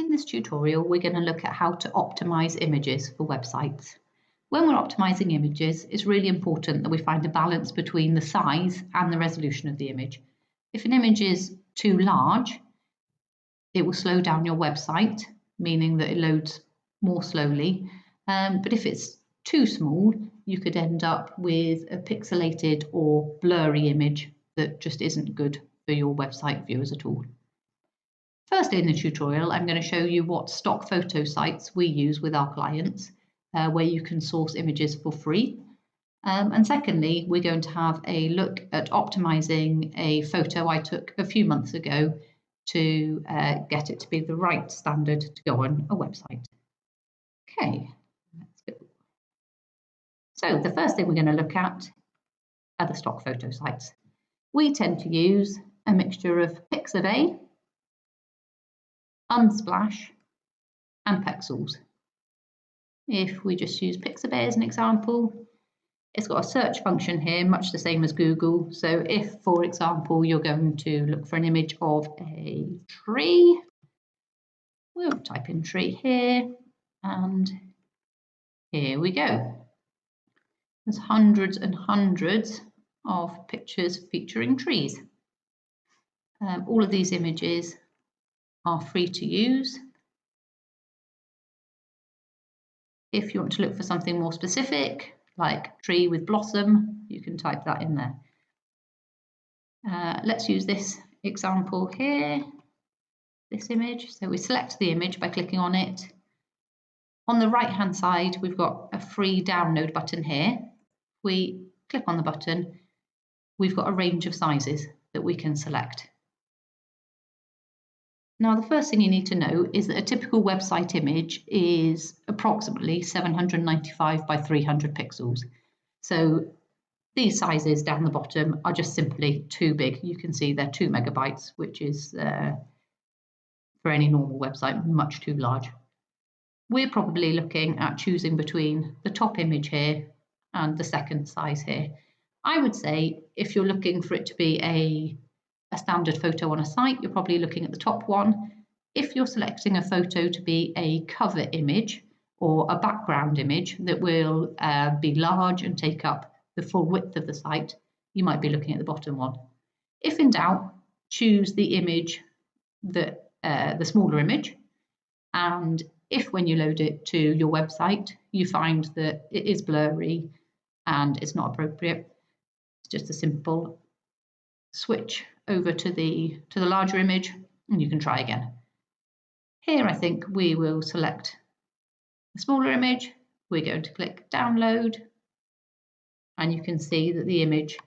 In this tutorial, we're going to look at how to optimize images for websites. When we're optimizing images, it's really important that we find a balance between the size and the resolution of the image. If an image is too large, it will slow down your website, meaning that it loads more slowly. But if it's too small, you could end up with a pixelated or blurry image that just isn't good for your website viewers at all. Firstly, in the tutorial, I'm going to show you what stock photo sites we use with our clients, where you can source images for free. And secondly, we're going to have a look at optimizing a photo I took a few months ago to get it to be the right standard to go on a website. Okay, let's go. So the first thing we're going to look at are the stock photo sites. We tend to use a mixture of Pixabay, Unsplash and Pexels. If we just use Pixabay as an example, it's got a search function here, much the same as Google. So if, for example, you're going to look for an image of a tree, we'll type in tree here, and here we go. There's hundreds and hundreds of pictures featuring trees. All of these images are free to use. If you want to look for something more specific, like tree with blossom, you can type that in there. Let's use this example here, this image. So we select the image by clicking on it. On the right hand side, we've got a free download button here. If we click on the button, we've got a range of sizes that we can select. Now, the first thing you need to know is that a typical website image is approximately 795 by 300 pixels. So these sizes down the bottom are just simply too big. You can see they're 2 megabytes, which is, for any normal website, much too large. We're probably looking at choosing between the top image here and the second size here. I would say if you're looking for it to be a standard photo on a site, you're probably looking at the top one. If you're selecting a photo to be a cover image or a background image that will be large and take up the full width of the site, you might be looking at the bottom one. If in doubt, choose the image, the smaller image, and if when you load it to your website, you find that it is blurry and it's not appropriate, it's just a simple switch over to the larger image and you can try again. Here I think we will select the smaller image. We're going to click download and you can see that the image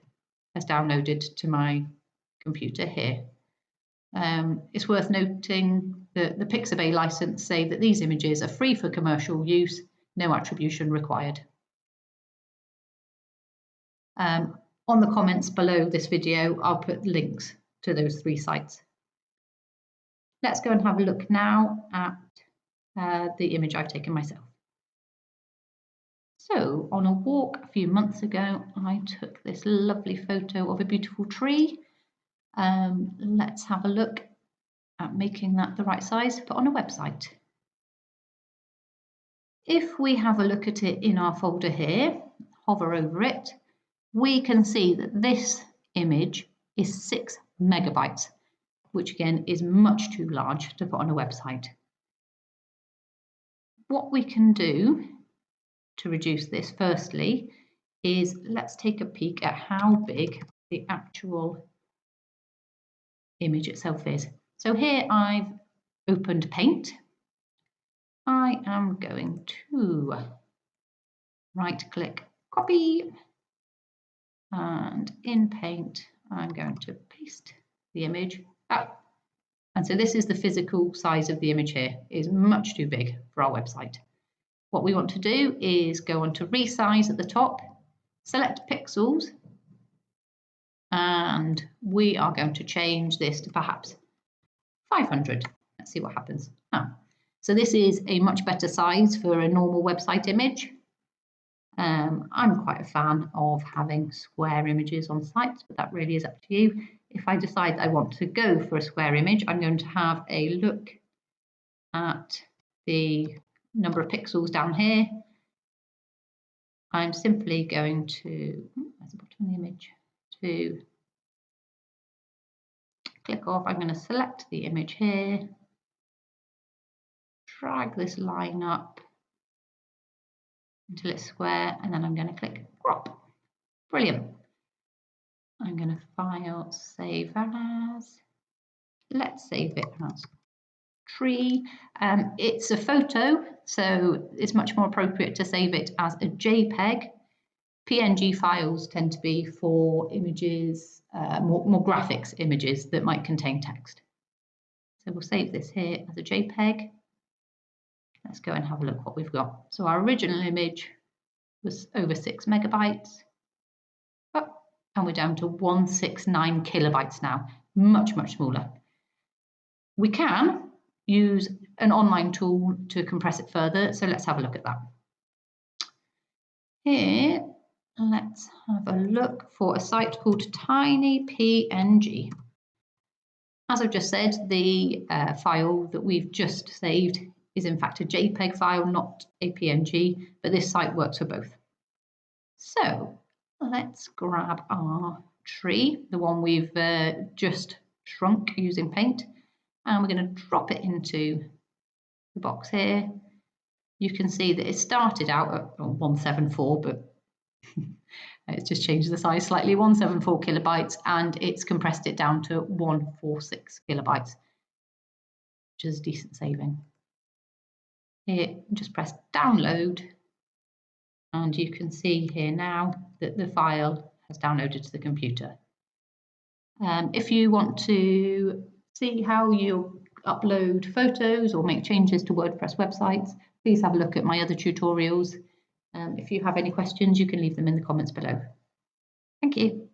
has downloaded to my computer here. It's worth noting that the Pixabay license say that these images are free for commercial use, no attribution required. On the comments below this video, I'll put links to those 3 sites. Let's go and have a look now at the image I've taken myself. So on a walk a few months ago, I took this lovely photo of a beautiful tree. Let's have a look at making that the right size to put on a website. If we have a look at it in our folder here, hover over it, we can see that this image is 6 megabytes, which again is much too large to put on a website. What we can do to reduce this firstly is let's take a peek at how big the actual image itself is. So here I've opened Paint. I am going to right click, copy, and in Paint I'm going to paste the image up. And so this is the physical size of the image here. It is much too big for our website. What we want to do is go on to resize at the top, select pixels, and we are going to change this to perhaps 500. Let's see what happens. So this is a much better size for a normal website image. I'm quite a fan of having square images on sites, but that really is up to you. If I decide I want to go for a square image, I'm going to have a look at the number of pixels down here, I'm simply going to, where's the bottom of the image, to click off. I'm going to select the image here, drag this line up until it's square, and then I'm going to click crop. Brilliant. I'm going to file, save as, let's save it as tree. It's a photo, so it's much more appropriate to save it as a JPEG. PNG files tend to be for images, more graphics images that might contain text. So we'll save this here as a JPEG. Let's go and have a look what we've got. So our original image was over 6 megabytes. Oh, and we're down to 169 kilobytes now, much, much smaller. We can use an online tool to compress it further, so let's have a look at that. Here, let's have a look for a site called TinyPNG. As I've just said, the file that we've just saved is in fact a JPEG file, not a PNG, but this site works for both. So let's grab our tree, the one we've just shrunk using paint, and we're going to drop it into the box here. You can see that it started out at 174, but it's just changed the size slightly, 174 kilobytes, and it's compressed it down to 146 kilobytes, which is a decent saving. Here, just press download, and you can see here now that the file has downloaded to the computer. If you want to see how you upload photos or make changes to WordPress websites, please have a look at my other tutorials. If you have any questions, you can leave them in the comments below. Thank you.